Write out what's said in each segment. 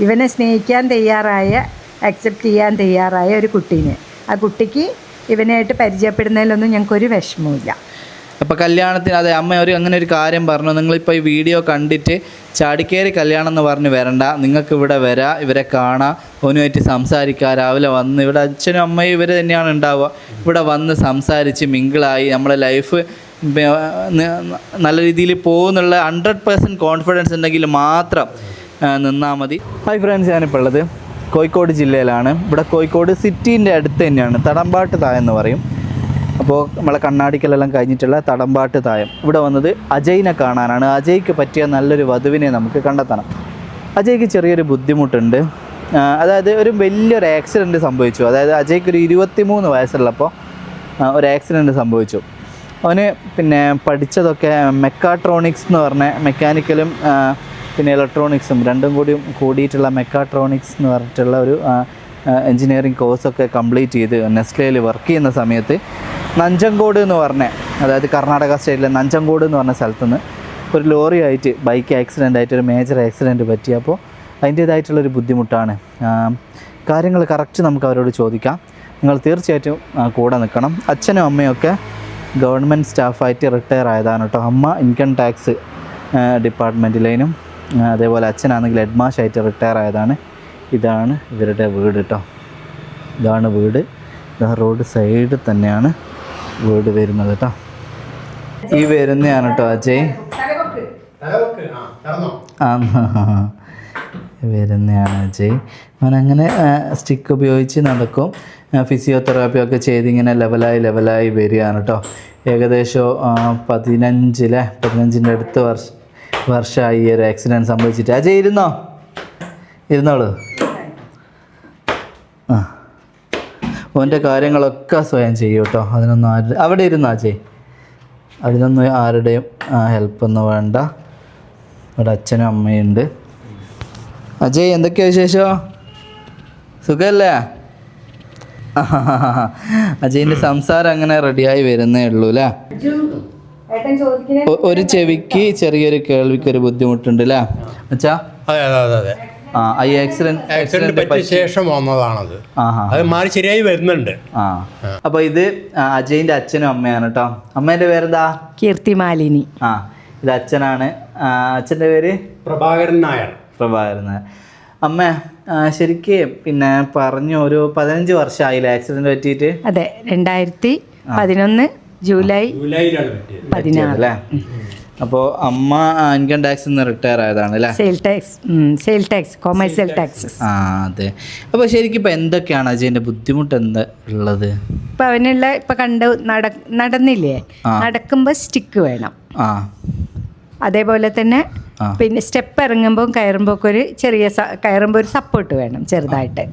ഇവനെ സ്നേഹിക്കാൻ തയ്യാറായ, അക്സെപ്റ്റ് ചെയ്യാൻ തയ്യാറായ ഒരു കുട്ടീനെ. ആ കുട്ടിക്ക് ഇവനായിട്ട് പരിചയപ്പെടുന്നതിലൊന്നും ഞങ്ങൾക്കൊരു വിഷമവുമില്ല. അപ്പോൾ കല്യാണത്തിന് അതെ അമ്മ അങ്ങനെ ഒരു കാര്യം പറഞ്ഞു. നിങ്ങളിപ്പോൾ ഈ വീഡിയോ കണ്ടിട്ട് ചാടിക്കേറി കല്യാണം എന്ന് പറഞ്ഞ് വരണ്ട. നിങ്ങൾക്ക് ഇവിടെ വരാം, ഇവരെ കാണാം, ഓനുമായിട്ട് സംസാരിക്കുക. രാവിലെ വന്ന് ഇവിടെ അച്ഛനും അമ്മയും ഇവർ തന്നെയാണ് ഉണ്ടാവുക. ഇവിടെ വന്ന് സംസാരിച്ച് മിങ്കിളായി നമ്മളെ ലൈഫ് നല്ല രീതിയിൽ പോകുന്നുള്ള 100% കോൺഫിഡൻസ് ഉണ്ടെങ്കിൽ മാത്രം നിന്നാൽ മതി. ഹായ് ഫ്രണ്ട്സ്, ഞാനിപ്പോൾ ഉള്ളത് കോഴിക്കോട് ജില്ലയിലാണ്. ഇവിടെ കോഴിക്കോട് സിറ്റീൻ്റെ അടുത്ത് തന്നെയാണ്, തടമ്പാട്ട് തായം എന്ന് പറയും. അപ്പോൾ നമ്മളെ കണ്ണാടിക്കലെല്ലാം കഴിഞ്ഞിട്ടുള്ള തടമ്പാട്ട് തായം. ഇവിടെ വന്നത് അജയിനെ കാണാനാണ്. അജയ്ക്ക് പറ്റിയ നല്ലൊരു വധുവിനെ നമുക്ക് കണ്ടെത്തണം. അജയ്ക്ക് ചെറിയൊരു ബുദ്ധിമുട്ടുണ്ട്. അതായത് ഒരു വലിയൊരു ആക്സിഡൻറ്റ് സംഭവിച്ചു. അതായത് അജയ്ക്ക് ഒരു 23 വയസ്സുള്ളപ്പോൾ ഒരു ആക്സിഡൻറ്റ് സംഭവിച്ചു. അവന് പിന്നെ പഠിച്ചതൊക്കെ മെക്കാട്രോണിക്സ് എന്ന് പറഞ്ഞ മെക്കാനിക്കലും പിന്നെ ഇലക്ട്രോണിക്സും രണ്ടും കൂടിയിട്ടുള്ള മെക്കാട്രോണിക്സ് എന്ന് പറഞ്ഞിട്ടുള്ള ഒരു എൻജിനീയറിങ് കോഴ്സൊക്കെ കംപ്ലീറ്റ് ചെയ്ത് നെസ്ലയിൽ വർക്ക് ചെയ്യുന്ന സമയത്ത് നഞ്ചങ്കോട് എന്ന് പറഞ്ഞ, അതായത് കർണാടക സ്റ്റേറ്റിലെ നഞ്ചങ്കോട് എന്ന് പറഞ്ഞ സ്ഥലത്തുനിന്ന് ഒരു ലോറിയായിട്ട് ബൈക്ക് ആക്സിഡൻ്റ് ആയിട്ട് ഒരു മേജർ ആക്സിഡൻറ്റ് പറ്റിയപ്പോൾ അതിൻ്റേതായിട്ടുള്ളൊരു ബുദ്ധിമുട്ടാണ്. കാര്യങ്ങൾ കറക്റ്റ് നമുക്ക് അവരോട് ചോദിക്കാം. നിങ്ങൾ തീർച്ചയായിട്ടും കൂടെ നിൽക്കണം. അച്ഛനും അമ്മയൊക്കെ ഗവൺമെൻറ് സ്റ്റാഫായിട്ട് റിട്ടയർ ആയതാണ് കേട്ടോ. അമ്മ ഇൻകം ടാക്സ് ഡിപ്പാർട്ട്മെൻറ്റിലേനും അതേപോലെ അച്ഛനാണെങ്കിൽ ഹെഡ്മാഷായിട്ട് റിട്ടയർ ആയതാണ്. ഇതാണ് ഇവരുടെ വീട് കേട്ടോ. ഇതാണ് വീട്. റോഡ് സൈഡിൽ തന്നെയാണ് വീട് വരുന്നത് കേട്ടോ. ഈ വരുന്നതാണ് കേട്ടോ അജയ്. വരുന്നതാണ് അജയ്. അവനങ്ങനെ സ്റ്റിക്ക് ഉപയോഗിച്ച് നടക്കും. ഫിസിയോതെറാപ്പിയൊക്കെ ചെയ്ത് ഇങ്ങനെ ലെവലായി വരികയാണ് കേട്ടോ. ഏകദേശം 15ൻ്റെ അടുത്ത് വർഷമായി ഈ ഒരു ആക്സിഡൻറ്റ് സംഭവിച്ചിട്ട്. അജയ് ഇരുന്നോളൂ. ഓൻ്റെ കാര്യങ്ങളൊക്കെ സ്വയം ചെയ്യും കേട്ടോ. അതിനൊന്നും അവിടെ ഇരുന്നോ അജയ്? അതിനൊന്നും ആരുടെയും ഹെൽപ്പൊന്നും വേണ്ട. ഇവിടെ അച്ഛനും അമ്മയുണ്ട്. അജയ്, എന്തൊക്കെയാ വിശേഷം? സുഖമല്ലേ? അജയിൻ്റെ സംസാരം അങ്ങനെ റെഡിയായി വരുന്നേ ഉള്ളൂ അല്ലേ? ഒരു ചെവിക്ക് ചെറിയൊരു കേൾവിക്കൊരു ബുദ്ധിമുട്ടുണ്ട് അല്ലേ അച്ഛാ? അതെ. ഈ ആക്സിഡന്റ് പറ്റിയ ശേഷം വന്നതാണത്. അത് മാറി ശരിയായി വരുന്നുണ്ട്. അപ്പൊ ഇത് അജയിന്റെ അച്ഛനും അമ്മയാണ് കേട്ടോ. അമ്മേന്റെ പേരെന്താ? കീർത്തിമാലിനി. ഇത് അച്ഛനാണ്. അച്ഛൻ്റെ പേര് പ്രഭാകരൻ നായർ. അമ്മ ശരിക്ക് പിന്നെ പറഞ്ഞു ഒരു 15 വർഷമായില്ലേ ആക്സിഡന്റ് പറ്റിയിട്ട്? അതെ, 2011 ജൂലൈ 16 അല്ലേ? അപ്പോൾ അമ്മ ഇൻകം ടാക്സിൽ നിന്ന് റിട്ടയർ ആയതാണ് അല്ലേ? Sale tax commercial taxes. അതെ. അപ്പോൾ ശരിക്കും ഇപ്പം എന്തൊക്കെയാണ് അജയൻ്റെ ബുദ്ധിമുട്ട് എന്താ ഉള്ളത്? ഇപ്പം അവനുള്ള ഇപ്പം നടന്നില്ലേ, നടക്കുമ്പോൾ സ്റ്റിക്ക് വേണം. അതേപോലെ തന്നെ പിന്നെ സ്റ്റെപ്പ് ഇറങ്ങുമ്പോൾ കയറുമ്പോൾ ഒരു ചെറിയ കയറുമ്പോൾ ഒരു സപ്പോർട്ട് വേണം ചെറുതായിട്ട്.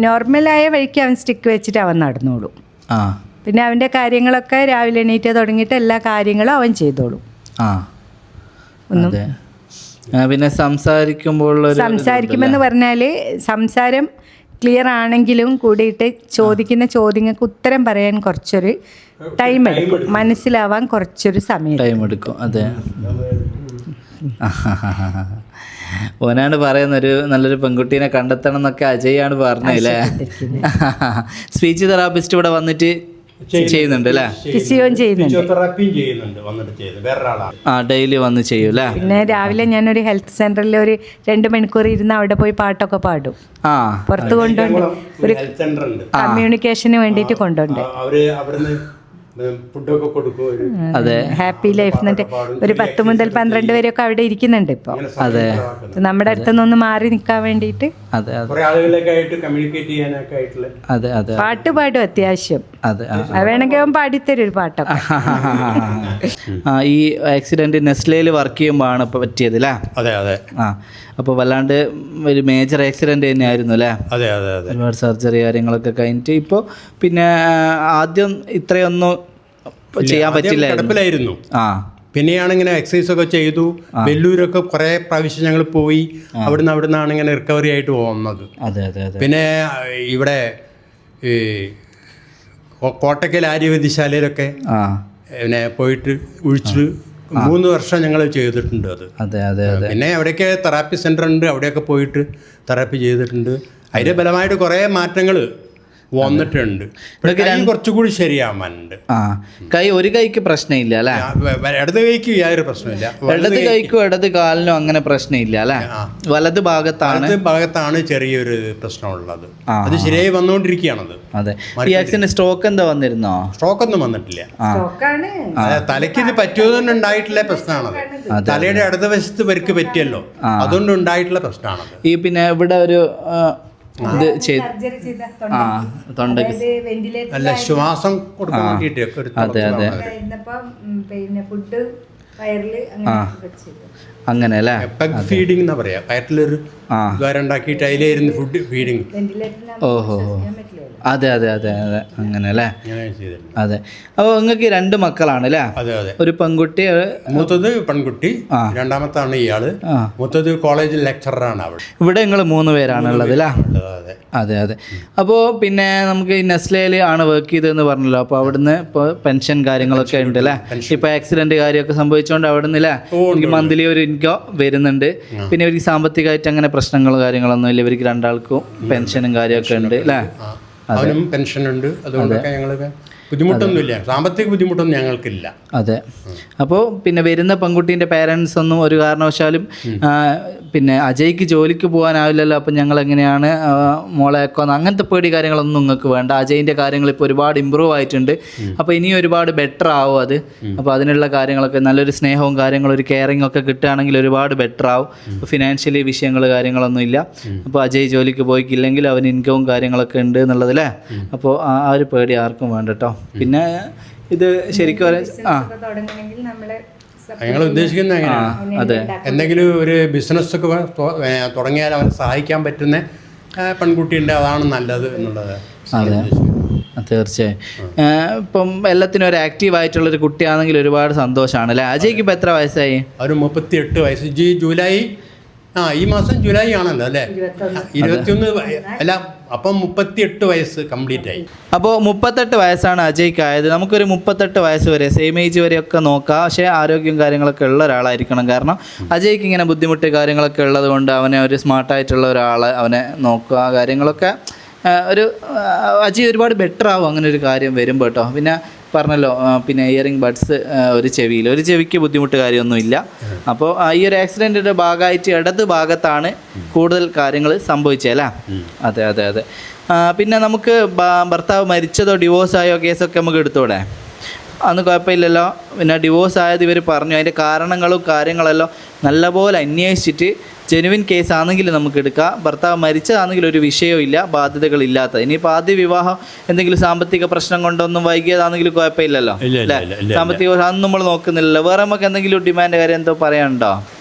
നോർമലായ വഴിക്ക് അവൻ സ്റ്റിക്ക് വെച്ചിട്ട് അവൻ നടന്നോളും. പിന്നെ അവൻ്റെ കാര്യങ്ങളൊക്കെ രാവിലെ എണീറ്റ് തുടങ്ങിയിട്ട് എല്ലാ കാര്യങ്ങളും അവൻ ചെയ്തോളും. പിന്നെ സംസാരിക്കുമെന്ന് പറഞ്ഞാൽ സംസാരം ക്ലിയർ ആണെങ്കിലും കൂടിയിട്ട് ചോദിക്കുന്ന ചോദ്യങ്ങൾക്ക് ഉത്തരം പറയാൻ കുറച്ചൊരു ടൈം എടുക്കും, മനസ്സിലാവാൻ കുറച്ചൊരു ടൈം എടുക്കും. അതെ. ഓനാണ് പറയുന്ന നല്ലൊരു പെൺകുട്ടീനെ കണ്ടെത്തണം എന്നൊക്കെ അജയാണ് പറഞ്ഞല്ലേ? സ്പീച്ച് തെറാപ്പിസ്റ്റ് ഇവിടെ വന്നിട്ട് ചെയ്യുന്നുണ്ട് അല്ലേ? ഫിസിയോതെറാപ്പിയും ചെയ്യുന്നുണ്ട്. ഡെയിലി വന്ന് ചെയ്യും അല്ലേ? പിന്നെ രാവിലെ ഞാനൊരു ഹെൽത്ത് സെന്ററിൽ ഒരു 2 മണിക്കൂർ ഇരുന്ന് അവിടെ പോയി പാട്ടൊക്കെ പാടും. പുറത്ത് കൊണ്ടുപോണ്ട് ഒരു കമ്മ്യൂണിക്കേഷന് വേണ്ടിയിട്ട് കൊണ്ടുപോണ്ട്. ഫുഡൊക്കെ കൊടുക്കും. അതെ, ഹാപ്പി ലൈഫ് എന്നിട്ട് ഒരു 10 മുതൽ 12 വരെയൊക്കെ അവിടെ ഇരിക്കുന്നുണ്ട് ഇപ്പോൾ. അതെ, നമ്മുടെ അടുത്തുനിന്ന് മാറി നിൽക്കാൻ വേണ്ടിയിട്ട്. അതെ, അതെ, പാട്ട് പാടും അത്യാവശ്യം. അതെ, വേണമെങ്കിൽ അവൻ പാടിത്തരും ഒരു പാട്ടൊക്കെ. ഈ ആക്സിഡന്റ് നെസ്ലയിൽ വർക്ക് ചെയ്യുമ്പോഴാണ് ഇപ്പൊ പറ്റിയത് അല്ലേ? അതെ. അപ്പോൾ വല്ലാണ്ട് ഒരു മേജർ ആക്സിഡന്റ് തന്നെയായിരുന്നു അല്ലേ? അതെ. ഒരുപാട് സർജറി കാര്യങ്ങളൊക്കെ കഴിഞ്ഞിട്ട് ഇപ്പോൾ പിന്നെ ആദ്യം ഇത്രയൊന്നും ചെയ്യാൻ പറ്റില്ലായിരുന്നു. പിന്നെയാണ് ഇങ്ങനെ എക്സസൈസ് ഒക്കെ ചെയ്തു. വെല്ലൂരൊക്കെ കുറെ പ്രാവശ്യം ഞങ്ങൾ പോയി. അവിടുന്നാണ് ഇങ്ങനെ റിക്കവറി ആയിട്ട് പോകുന്നത്. പിന്നെ ഇവിടെ ഈ കോട്ടക്കൽ ആര്യവൈദ്യശാലയിലൊക്കെ പിന്നെ പോയിട്ട് ഉഴിച്ചിൽ 3 വർഷം ഞങ്ങൾ ചെയ്തിട്ടുണ്ട് അത്. അതെ അതെ അതെ. പിന്നെ എവിടെയൊക്കെ തെറാപ്പി സെൻ്റർ ഉണ്ട് അവിടെയൊക്കെ പോയിട്ട് തെറാപ്പി ചെയ്തിട്ടുണ്ട്. അതിൻ്റെ ഫലമായിട്ട് കുറേ മാറ്റങ്ങൾ വന്നിട്ടുണ്ട്. കുറച്ചുകൂടി ശരിയാവാനുണ്ട്. കൈ ഒരു കൈക്ക് പ്രശ്നമില്ല അല്ലേ? ഇടത് കൈക്ക് യാതൊരു പ്രശ്നമില്ല. ഇടത് കൈക്കും ഇടത് കാലിനും അങ്ങനെ പ്രശ്നമില്ല അല്ലേ? വലത് ഭാഗത്താണ് ചെറിയൊരു പ്രശ്നമുള്ളത്. അത് ശരിയായി വന്നുകൊണ്ടിരിക്കുകയാണത്. അതെ. ഈ ആക്സിഡന്റ് സ്ട്രോക്ക് എന്താ വന്നിരുന്നോ? സ്ട്രോക്ക് ഒന്നും വന്നിട്ടില്ല. തലയ്ക്ക് ഇത് പറ്റുന്നതുകൊണ്ട് ഉണ്ടായിട്ടുള്ള പ്രശ്നമാണത്. തലയുടെ ഇടത് വശത്ത് പരിക്ക് പറ്റിയല്ലോ, അതുകൊണ്ട് ഉണ്ടായിട്ടുള്ള പ്രശ്നമാണത്. ഈ പിന്നെ ഇവിടെ ഒരു ഇത് തൊണ്ടയ്ക്ക് അല്ല ശ്വാസം കൊടുക്കാൻ വേണ്ടിയിട്ട്. അതെ അതെ അങ്ങനെ അല്ലേ? പെഗ് ഫീഡിംഗ് എന്നാ പറയാ. വയറ്റിലൊരു ദ്വാരം ഉണ്ടാക്കിയിട്ട് അതിലായിരുന്നു ഫുഡ് ഫീഡിങ്. ഓഹോ അതെ അതെ അതെ അതെ അങ്ങനെ അല്ലേ? അതെ. അപ്പോൾ നിങ്ങൾക്ക് 2 മക്കളാണ് അല്ലേ? അതെ അതെ. ഒരു പെൺകുട്ടി, മൂത്തത് പെൺകുട്ടി, രണ്ടാമത്താണ് ഇയാള്. മൂത്തത് കോളേജിൽ ലെക്ചറാണ് അവിടെ. ഇവിടെ നിങ്ങൾ 3 പേരാണുള്ളത് അല്ലേ? അതെ അതെ. അപ്പോൾ പിന്നെ നമുക്ക് ഈ നെസ്ലയിൽ ആണ് വർക്ക് ചെയ്തതെന്ന് പറഞ്ഞല്ലോ. അപ്പോൾ അവിടുന്ന് ഇപ്പോൾ പെൻഷൻ കാര്യങ്ങളൊക്കെ ഉണ്ട് അല്ലേ? ഇപ്പോൾ ആക്സിഡന്റ് കാര്യമൊക്കെ സംഭവിച്ചുകൊണ്ട് അവിടുന്ന് അല്ലേ എനിക്ക് മന്ത്ലി ഒരു ഇൻകം വരുന്നുണ്ട്. പിന്നെ ഇവർക്ക് സാമ്പത്തികമായിട്ട് അങ്ങനെ പ്രശ്നങ്ങളോ കാര്യങ്ങളൊന്നും ഇല്ല. ഇവർക്ക് 2 ആൾക്കും പെൻഷനും കാര്യമൊക്കെ ഉണ്ട് അല്ലേ? അവനും പെൻഷൻ ഉണ്ട്. അതുകൊണ്ടൊക്കെ ഞങ്ങൾക്ക് ബുദ്ധിമുട്ടൊന്നുമില്ല, സാമ്പത്തിക ബുദ്ധിമുട്ടൊന്നും ഞങ്ങൾക്കില്ല. അതെ. അപ്പോൾ പിന്നെ വരുന്ന പെൺകുട്ടീൻ്റെ പേരൻസ് ഒന്നും ഒരു കാരണവശാലും പിന്നെ അജയ്ക്ക് ജോലിക്ക് പോകാനാവില്ലല്ലോ, അപ്പം ഞങ്ങൾ എങ്ങനെയാണ് മോളെയൊക്കെ അങ്ങനത്തെ പേടി കാര്യങ്ങളൊന്നും നിങ്ങൾക്ക് വേണ്ട. അജയിൻ്റെ കാര്യങ്ങൾ ഇപ്പോൾ ഒരുപാട് ഇമ്പ്രൂവ് ആയിട്ടുണ്ട്. അപ്പോൾ ഇനിയും ഒരുപാട് ബെറ്റർ ആവും അത്. അപ്പോൾ അതിനുള്ള കാര്യങ്ങളൊക്കെ നല്ലൊരു സ്നേഹവും കാര്യങ്ങളും ഒരു കെയറിങ് ഒക്കെ കിട്ടുകയാണെങ്കിൽ ഒരുപാട് ബെറ്റർ ആവും. ഫിനാൻഷ്യലി വിഷയങ്ങൾ കാര്യങ്ങളൊന്നും ഇല്ല. അപ്പോൾ അജയ് ജോലിക്ക് പോയിക്കില്ലെങ്കിൽ അവന് ഇൻകവും കാര്യങ്ങളൊക്കെ ഉണ്ട് എന്നുള്ളതല്ലേ. അപ്പോൾ ആ ഒരു പേടി ആർക്കും വേണ്ട കേട്ടോ. പിന്നെ ഇത് ശരിക്കും ഞങ്ങൾ ഉദ്ദേശിക്കുന്നത് എങ്ങനെയാണ്, അതെ, എന്തെങ്കിലും ഒരു ബിസിനസ് ഒക്കെ തുടങ്ങിയാൽ അവനെ സഹായിക്കാൻ പറ്റുന്ന പെൺകുട്ടിയുണ്ട്, അതാണ് നല്ലത് എന്നുള്ളത്. അതെ തീർച്ചയായും. ഇപ്പം എല്ലാത്തിനും ഒരു ആക്റ്റീവ് ആയിട്ടുള്ളൊരു കുട്ടിയാണെങ്കിൽ ഒരുപാട് സന്തോഷമാണ് അല്ലേ? അജയ്ക്ക് ഇപ്പം എത്ര വയസ്സായി? ഒരു 38 വയസ്സ്. ജൂലൈ ഈ മാസം ജൂലൈ ആണല്ലോ അല്ലേ? 21 അല്ല, അപ്പം 38 വയസ്സ് കംപ്ലീറ്റ് ആയി. അപ്പോൾ 38 വയസ്സാണ് അജയ്ക്ക് ആയത്. നമുക്കൊരു 38 വയസ്സ് വരെ സെയിം ഏജ് വരെയൊക്കെ നോക്കാം. പക്ഷേ ആരോഗ്യം കാര്യങ്ങളൊക്കെ ഉള്ള ഒരാളായിരിക്കണം. കാരണം അജയ്ക്ക് ഇങ്ങനെ ബുദ്ധിമുട്ട് കാര്യങ്ങളൊക്കെ ഉള്ളത് കൊണ്ട് അവനെ ഒരു സ്മാർട്ടായിട്ടുള്ള ഒരാൾ അവനെ നോക്കുക കാര്യങ്ങളൊക്കെ ഒരു അജയ് ഒരുപാട് ബെറ്റർ ആവും അങ്ങനെ ഒരു കാര്യം വരുമ്പോൾ കേട്ടോ. പിന്നെ പറഞ്ഞല്ലോ പിന്നെ ഇയറിംഗ് ബഡ്സ് ഒരു ചെവിക്ക് ബുദ്ധിമുട്ട് കാര്യമൊന്നുമില്ല. അപ്പോൾ ഈ ഒരു ആക്സിഡൻറ്റിൻ്റെ ഭാഗമായിട്ട് ഇടത് ഭാഗത്താണ് കൂടുതൽ കാര്യങ്ങൾ സംഭവിച്ചല്ലേ? അതെ അതെ അതെ. പിന്നെ നമുക്ക് ഭർത്താവ് മരിച്ചതോ ഡിവോഴ്സായോ കേസൊക്കെ നമുക്ക് എടുത്തൂടെ? അന്ന് കുഴപ്പമില്ലല്ലോ. പിന്നെ ഡിവോഴ്സ് ആയത് ഇവർ പറഞ്ഞു, അതിൻ്റെ കാരണങ്ങളും കാര്യങ്ങളെല്ലാം നല്ലപോലെ അന്വേഷിച്ചിട്ട് ജെനുവിൻ കേസ് ആണെങ്കിൽ നമുക്ക് എടുക്കാം. ഭർത്താവ് മരിച്ചതാണെങ്കിൽ ഒരു വിഷയവും ബാധ്യതകളില്ലാത്ത. ഇനിയിപ്പോൾ ആദ്യ വിവാഹം എന്തെങ്കിലും സാമ്പത്തിക പ്രശ്നം കൊണ്ടൊന്നും വൈകിയതാണെങ്കിലും കുഴപ്പമില്ലല്ലോ അല്ലേ? സാമ്പത്തിക അതൊന്നും നമ്മൾ നോക്കുന്നില്ലല്ലോ. വേറെ നമുക്ക് എന്തെങ്കിലും ഡിമാൻഡ് കാര്യം എന്തോ പറയാനുണ്ടോ?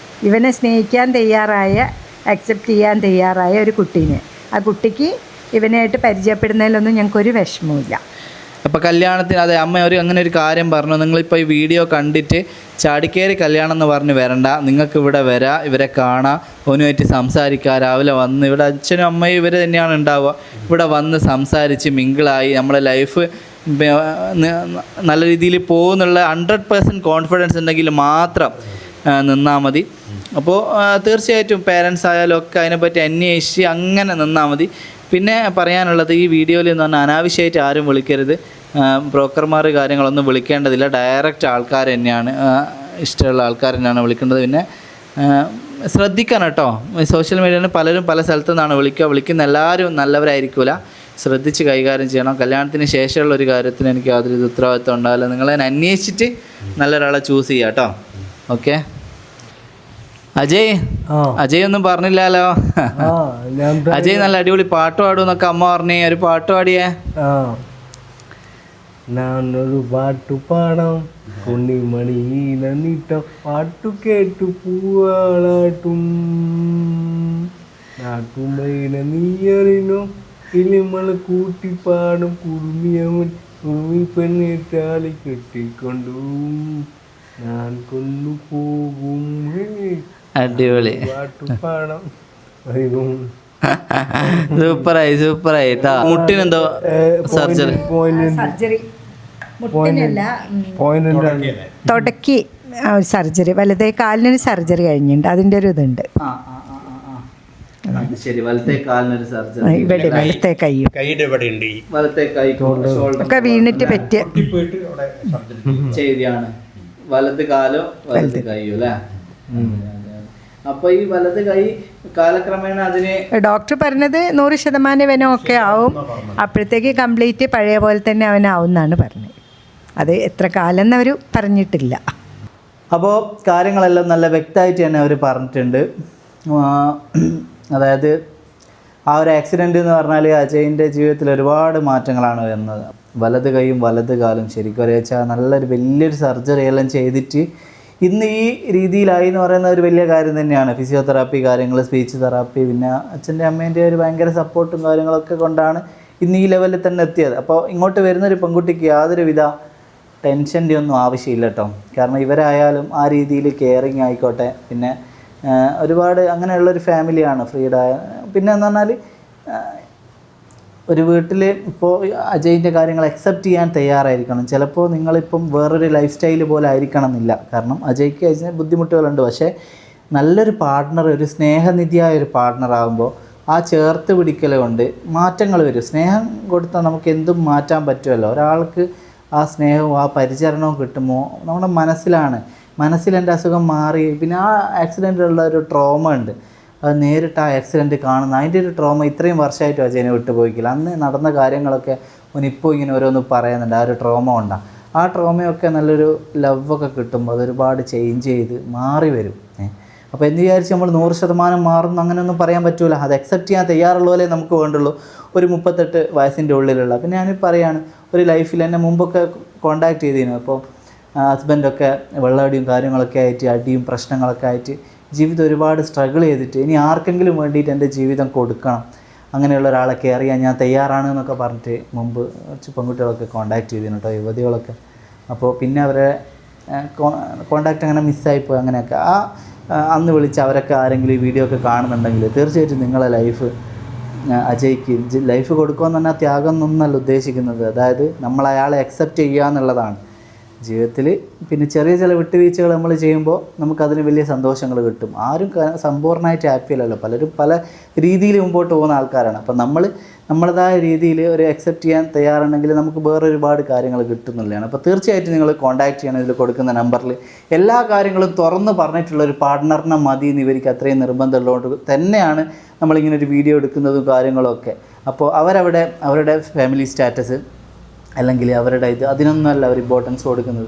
ഇവനെ സ്നേഹിക്കാൻ തയ്യാറായ, അക്സെപ്റ്റ് ചെയ്യാൻ തയ്യാറായ ഒരു കുട്ടീനെ, ആ കുട്ടിക്ക് ഇവനായിട്ട് പരിചയപ്പെടുന്നതിലൊന്നും ഞങ്ങൾക്കൊരു വിഷമവുമില്ല. അപ്പോൾ കല്യാണത്തിന് അതെ അമ്മ അങ്ങനെ ഒരു കാര്യം പറഞ്ഞു. നിങ്ങളിപ്പോൾ ഈ വീഡിയോ കണ്ടിട്ട് ചാടിക്കേറി കല്യാണം എന്ന് പറഞ്ഞ് വരണ്ട. നിങ്ങൾക്ക് ഇവിടെ വരാം, ഇവരെ കാണാം, ഓനുമായിട്ട് സംസാരിക്കുക. രാവിലെ വന്ന് ഇവിടെ അച്ഛനും അമ്മയും ഇവർ തന്നെയാണ് ഉണ്ടാവുക. ഇവിടെ വന്ന് സംസാരിച്ച് മിങ്കിളായി നമ്മളെ ലൈഫ് നല്ല രീതിയിൽ പോകുന്നുള്ള 100% കോൺഫിഡൻസ് ഉണ്ടെങ്കിൽ മാത്രം നിന്നാൽ മതി. അപ്പോൾ തീർച്ചയായിട്ടും പേരൻസ് ആയാലും ഒക്കെ അതിനെപ്പറ്റി അന്വേഷിച്ച് അങ്ങനെ നിന്നാൽ മതി. പിന്നെ പറയാനുള്ളത്, ഈ വീഡിയോയിൽ എന്ന് പറഞ്ഞാൽ അനാവശ്യമായിട്ട് ആരും വിളിക്കരുത്. ബ്രോക്കർമാർ കാര്യങ്ങളൊന്നും വിളിക്കേണ്ടതില്ല. ഡയറക്റ്റ് ആൾക്കാർ തന്നെയാണ്, ഇഷ്ടമുള്ള ആൾക്കാർ തന്നെയാണ് വിളിക്കേണ്ടത്. പിന്നെ ശ്രദ്ധിക്കണം കേട്ടോ. സോഷ്യൽ മീഡിയയിൽ പലരും പല സ്ഥലത്തു നിന്നാണ് വിളിക്കുന്ന എല്ലാവരും നല്ലവരായിരിക്കില്ല. ശ്രദ്ധിച്ച് കൈകാര്യം ചെയ്യണം. കല്യാണത്തിന് ശേഷമുള്ള ഒരു കാര്യത്തിന് എനിക്ക് യാതൊരു ഉത്തരവാദിത്വം ഉണ്ടാവില്ല. നിങ്ങളതിനെ അന്വേഷിച്ചിട്ട് നല്ലൊരാളെ ചൂസ് ചെയ്യുക കേട്ടോ. ഓക്കെ. അജയ് ഒന്നും പറഞ്ഞില്ലല്ലോ. അജയ് നല്ല അടിപൊളി പാട്ട് പാടും എന്നൊക്കെ അമ്മ പറഞ്ഞേ. ഒരു പാട്ട് പാടിയേ. ഞാനൊരു പാട്ടു പാടാം, കുണ്ണിമണി നീട്ടം, പാട്ടു കേട്ടു പൂവാളാട്ടും, നാട്ടുമൈന നീയറിനോ ഇളിമള് കൂട്ടിപ്പാടും, കുറുമിയവൻ കുറുമി പെണ്ണെ താലി കെട്ടിക്കൊണ്ടു ഞാൻ കൊണ്ടുപോകും. അടിപൊളി പാട്ടു പാടാം. സൂപ്പറായി കേട്ടോ. മുട്ടിനെന്തോ സർജറി മുട്ടിനല്ല പോയിന്റ് തുടക്കി സർജറി, വലതേ കാലിനൊരു സർജറി കഴിഞ്ഞിട്ടുണ്ട്, അതിൻ്റെ ഒരു ഇതുണ്ട്. ശരി, വലത്തെ കാലിനൊരു സർജറി, ഇവിടെ വലത്തെ കൈയും കൈയുടെ ഇവിടെ ഉണ്ട് ഈ വലത്തെ കൈ ഷോൾഡർ ഒക്കെ വീണിട്ട് പറ്റിയ പോയിട്ട് അവിടെ സർജറി ശരിയാണ്. വലത് കാലോ വലത് കൈയോ അല്ലേ? അപ്പൊ ഈ വലത് കൈ കാലക്രമേണ അതിന് ഡോക്ടർ പറഞ്ഞത് 100% ഇവനും ഒക്കെ ആവും, അപ്പോഴത്തേക്ക് കംപ്ലീറ്റ് പഴയ പോലെ തന്നെ അവനാവും എന്നാണ് പറഞ്ഞത്. അത് എത്ര കാലം എന്നവർ പറഞ്ഞിട്ടില്ല. അപ്പോൾ കാര്യങ്ങളെല്ലാം നല്ല വ്യക്തമായിട്ട് തന്നെ അവർ പറഞ്ഞിട്ടുണ്ട്. അതായത് ആ ഒരു ആക്സിഡൻ്റ് എന്ന് പറഞ്ഞാൽ അജയിൻ്റെ ജീവിതത്തിൽ ഒരുപാട് മാറ്റങ്ങളാണ് വരുന്നത്. വലത് കൈയും വലത് കാലും ശരിക്കും വെച്ചാൽ നല്ലൊരു വലിയൊരു സർജറി എല്ലാം ചെയ്തിട്ട് ഇന്ന് ഈ രീതിയിലായി എന്ന് പറയുന്ന ഒരു വലിയ കാര്യം തന്നെയാണ്. ഫിസിയോതെറാപ്പി കാര്യങ്ങൾ, സ്പീച്ച് തെറാപ്പി, പിന്നെ അച്ഛൻ്റെ അമ്മേൻ്റെ ഒരു ഭയങ്കര സപ്പോർട്ടും കാര്യങ്ങളൊക്കെ കൊണ്ടാണ് ഇന്ന് ഈ ലെവലിൽ തന്നെ എത്തിയത്. അപ്പോൾ ഇങ്ങോട്ട് വരുന്നൊരു പെൺകുട്ടിക്ക് യാതൊരുവിധ ടെൻഷൻ്റെ ഒന്നും ആവശ്യമില്ല കേട്ടോ. കാരണം ഇവരായാലും ആ രീതിയിൽ കെയറിങ് ആയിക്കോട്ടെ, പിന്നെ ഒരുപാട് അങ്ങനെയുള്ളൊരു ഫാമിലിയാണ് ഫ്രീഡായ. പിന്നെ എന്ന് പറഞ്ഞാൽ ഒരു വീട്ടിൽ ഇപ്പോൾ അജയിൻ്റെ കാര്യങ്ങൾ അക്സെപ്റ്റ് ചെയ്യാൻ തയ്യാറായിരിക്കണം. ചിലപ്പോൾ നിങ്ങളിപ്പം വേറൊരു ലൈഫ് സ്റ്റൈൽ പോലെ ആയിരിക്കണം എന്നില്ല. കാരണം അജയ്ക്ക് അതിന് ബുദ്ധിമുട്ടുകളുണ്ട്. പക്ഷേ നല്ലൊരു പാർട്ട്ണർ, ഒരു സ്നേഹനിധിയായ ഒരു പാർട്ട്ണർ ആകുമ്പോൾ ആ ചേർത്ത് പിടിക്കൽ കൊണ്ട് മാറ്റങ്ങൾ വരും. സ്നേഹം കൊടുത്താൽ നമുക്ക് എന്തും മാറ്റാൻ പറ്റുമല്ലോ. ഒരാൾക്ക് ആ സ്നേഹവും ആ പരിചരണവും കിട്ടുമ്പോൾ നമ്മുടെ മനസ്സിലെൻ്റെ അസുഖം മാറി. പിന്നെ ആ ആക്സിഡൻറ്റിലുള്ള ഒരു ട്രോമ ഉണ്ട്, അത് നേരിട്ട് ആ ആക്സിഡൻറ്റ് കാണുന്ന അതിൻ്റെ ഒരു ട്രോമ ഇത്രയും വർഷമായിട്ട് അജയനെ വിട്ടുപോയിക്കില്ല. അന്ന് നടന്ന കാര്യങ്ങളൊക്കെ ഓനിപ്പോൾ ഇങ്ങനെ ഓരോന്ന് പറയുന്നുണ്ട്. ആ ഒരു ട്രോമ ഉണ്ടാകും. ആ ട്രോമയൊക്കെ നല്ലൊരു ലവൊക്കെ കിട്ടുമ്പോൾ അതൊരുപാട് ചേഞ്ച് ചെയ്ത് മാറി വരും. അപ്പോൾ എന്ന് വിചാരിച്ച് നമ്മൾ 100% മാറുന്നു അങ്ങനെയൊന്നും പറയാൻ പറ്റില്ല. അത് അക്സെപ്റ്റ് ചെയ്യാൻ തയ്യാറുള്ള പോലെ നമുക്ക് വേണ്ടുള്ളൂ. ഒരു 38 വയസ്സിൻ്റെ ഉള്ളിലുള്ള. പിന്നെ ഞാൻ പറയുകയാണ്, ഒരു ലൈഫിൽ എന്നെ മുമ്പൊക്കെ കോണ്ടാക്ട് ചെയ്തിരുന്നു. അപ്പോൾ ഹസ്ബൻഡൊക്കെ വെള്ളമടിയും കാര്യങ്ങളൊക്കെ ആയിട്ട് അടിയും പ്രശ്നങ്ങളൊക്കെ ആയിട്ട് ജീവിതം ഒരുപാട് സ്ട്രഗിൾ ചെയ്തിട്ട് ഇനി ആർക്കെങ്കിലും വേണ്ടിയിട്ട് എൻ്റെ ജീവിതം കൊടുക്കണം, അങ്ങനെയുള്ള ഒരാളെ കെയർ ചെയ്യാൻ ഞാൻ തയ്യാറാണ് എന്നൊക്കെ പറഞ്ഞിട്ട് മുമ്പ് കുറച്ച് പെൺകുട്ടികളൊക്കെ കോണ്ടാക്ട് ചെയ്തിരുന്നു കേട്ടോ, യുവതികളൊക്കെ. അപ്പോൾ പിന്നെ അവരെ കോണ്ടാക്റ്റ് അങ്ങനെ മിസ്സായിപ്പോയി. അങ്ങനെയൊക്കെ അന്ന് വിളിച്ച് അവരൊക്കെ ആരെങ്കിലും ഈ വീഡിയോ ഒക്കെ കാണുന്നുണ്ടെങ്കിൽ തീർച്ചയായിട്ടും നിങ്ങളെ ലൈഫ് അജയ്ക്ക് ലൈഫ് കൊടുക്കുമെന്ന് പറഞ്ഞാൽ ത്യാഗം എന്നൊന്നല്ല ഉദ്ദേശിക്കുന്നത്. അതായത് നമ്മൾ അയാളെ അക്സെപ്റ്റ് ചെയ്യുക എന്നുള്ളതാണ് ജീവിതത്തിൽ. പിന്നെ ചെറിയ ചില വിട്ടുവീഴ്ചകൾ നമ്മൾ ചെയ്യുമ്പോൾ നമുക്കതിന് വലിയ സന്തോഷങ്ങൾ കിട്ടും. ആരും സമ്പൂർണ്ണമായിട്ട് ഹാപ്പി അല്ലല്ലോ, പലരും പല രീതിയിൽ മുമ്പോട്ട് പോകുന്ന ആൾക്കാരാണ്. അപ്പം നമ്മളതായ രീതിയിൽ ഒരു അക്സെപ്റ്റ് ചെയ്യാൻ തയ്യാറുണ്ടെങ്കിൽ നമുക്ക് വേറെ ഒരുപാട് കാര്യങ്ങൾ കിട്ടുന്നുള്ളതാണ്. അപ്പോൾ തീർച്ചയായിട്ടും നിങ്ങൾ കോൺടാക്ട് ചെയ്യണം. ഇതിൽ കൊടുക്കുന്ന നമ്പറിൽ എല്ലാ കാര്യങ്ങളും തുറന്ന് പറഞ്ഞിട്ടുള്ള ഒരു പാർട്ട്ണറിനെ മതി എന്ന് ഇവർക്ക് അത്രയും നിർബന്ധമുള്ളതുകൊണ്ട് തന്നെയാണ് നമ്മളിങ്ങനെ ഒരു വീഡിയോ എടുക്കുന്നതും കാര്യങ്ങളൊക്കെ. അപ്പോൾ അവരുടെ ഫാമിലി സ്റ്റാറ്റസ് അല്ലെങ്കിൽ അവരുടെ അതിനൊന്നുമല്ല അവർ ഇമ്പോർട്ടൻസ് കൊടുക്കുന്നത്.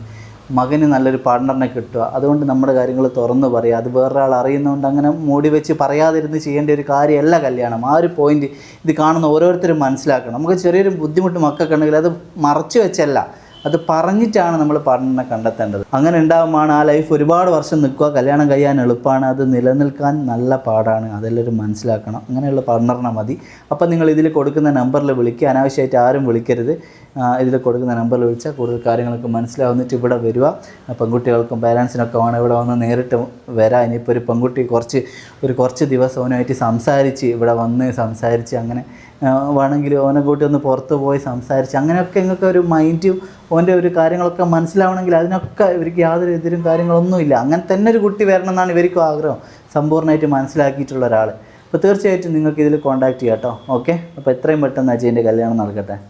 മകന് നല്ലൊരു പാർട്ട്ണറിനെ കിട്ടുക, അതുകൊണ്ട് നമ്മുടെ കാര്യങ്ങൾ തുറന്ന് പറയുക. അത് വേറൊരാൾ അറിയുന്നതുകൊണ്ട് അങ്ങനെ മൂടി വെച്ച് പറയാതിരുന്ന് ചെയ്യേണ്ട ഒരു കാര്യമല്ല കല്യാണം. ആ ഒരു പോയിന്റ് ഇത് കാണുന്ന ഓരോരുത്തരും മനസ്സിലാക്കണം. നമുക്ക് ചെറിയൊരു ബുദ്ധിമുട്ട് മക്കൾക്കുണ്ടെങ്കിൽ അത് മറച്ചു വെച്ചല്ല, അത് പറഞ്ഞിട്ടാണ് നമ്മൾ പാർട്ട്ണറിനെ കണ്ടെത്തേണ്ടത്. അങ്ങനെ ഉണ്ടാകുമ്പോൾ ആ ലൈഫ് ഒരുപാട് വർഷം നിൽക്കുക. കല്യാണം കഴിയാൻ എളുപ്പമാണ്, അത് നിലനിൽക്കാൻ നല്ല പാടാണ്. അതെല്ലാവരും മനസ്സിലാക്കണം. അങ്ങനെയുള്ള പാർട്ട്ണറിനെ മതി. അപ്പോൾ നിങ്ങൾ ഇതിൽ കൊടുക്കുന്ന നമ്പറിൽ വിളിക്കുക. അനാവശ്യമായിട്ട് ആരും വിളിക്കരുത്. ഇതിൽ കൊടുക്കുന്ന നമ്പറിൽ വിളിച്ചാൽ കൂടുതൽ കാര്യങ്ങളൊക്കെ മനസ്സിലാവുന്നിട്ട് ഇവിടെ വരിക. പെൺകുട്ടികൾക്കും പേരൻസിനൊക്കെ വേണം ഇവിടെ വന്ന് നേരിട്ട് വരാം. ഇനിയിപ്പോൾ ഒരു പെൺകുട്ടി കുറച്ച് ദിവസം അവനുമായിട്ട് സംസാരിച്ച് ഇവിടെ വന്ന് സംസാരിച്ച് അങ്ങനെ വേണമെങ്കിൽ ഓനെ കൂട്ടി ഒന്ന് പുറത്ത് പോയി സംസാരിച്ച് അങ്ങനെയൊക്കെ നിങ്ങൾക്ക് ഒരു മൈൻഡും ഓൻ്റെ ഒരു കാര്യങ്ങളൊക്കെ മനസ്സിലാവണമെങ്കിൽ അതിനൊക്കെ ഇവർക്ക് യാതൊരു എതിരും കാര്യങ്ങളൊന്നുമില്ല. അങ്ങനെ തന്നെ ഒരു കുട്ടി വരണം എന്നാണ് ഇവർക്കും ആഗ്രഹം, സമ്പൂർണ്ണമായിട്ട് മനസ്സിലാക്കിയിട്ടുള്ള ഒരാൾ. അപ്പോൾ തീർച്ചയായിട്ടും നിങ്ങൾക്ക് ഇതിൽ കോൺടാക്ട് ചെയ്യാം കേട്ടോ. ഓക്കെ, അപ്പോൾ എത്രയും പെട്ടെന്ന് അജയൻ്റെ കല്യാണം നടക്കട്ടെ.